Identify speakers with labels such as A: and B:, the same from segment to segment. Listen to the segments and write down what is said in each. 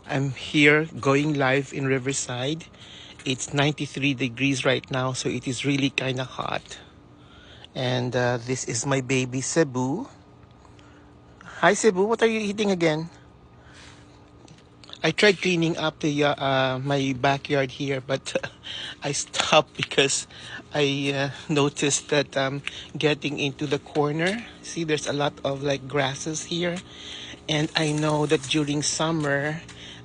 A: I'm here going live in Riverside. It's 93 degrees right now, so it is really kind of hot. And this is my baby Cebu. Hi Cebu, what are you eating again? I tried cleaning up my backyard here, but I stopped because I noticed that getting into the corner. See, there's a lot of like grasses here, and I know that during summer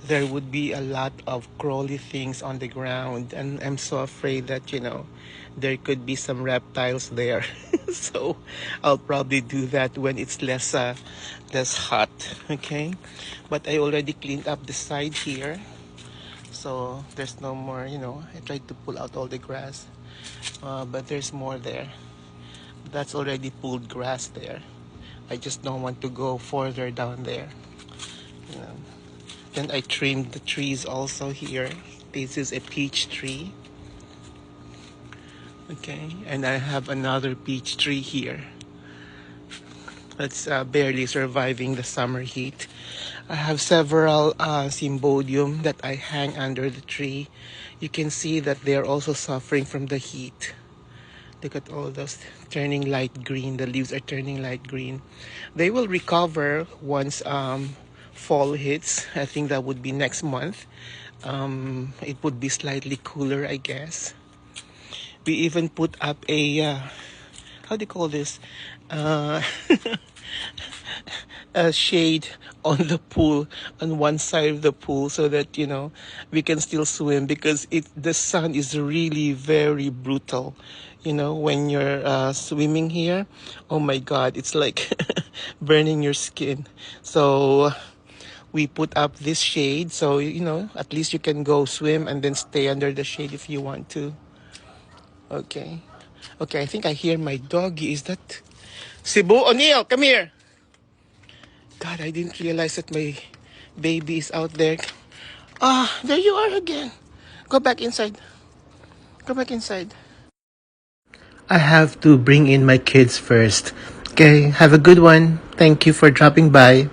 A: there would be a lot of crawly things on the ground, and I'm so afraid that there could be some reptiles there. So I'll probably do that when it's less hot. Okay, but I already cleaned up the side here, so there's no more. I tried to pull out all the grass, but there's more there. That's already pulled grass there. I just don't want to go further down there. you know. Then I trimmed the trees also here. This is a peach tree. Okay, and I have another peach tree here. That's barely surviving the summer heat. I have several Symbodium that I hang under the tree. You can see that they are also suffering from the heat. Look at all those turning light green. The leaves are turning light green. They will recover once fall hits. I think that would be next month. It would be slightly cooler, I guess. We even put up a how do you call this? Uh, a shade on the pool, on one side of the pool, so that we can still swim, because the sun is really very brutal. When you're swimming here, oh my God, it's like burning your skin. So we put up this shade, so at least you can go swim and then stay under the shade if you want to. Okay. Okay, I think I hear my doggy. Is that Cebu? O'Neill, come here. God, I didn't realize that my baby is out there. There you are again. Go back inside. Go back inside. I have to bring in my kids first. Okay, have a good one. Thank you for dropping by.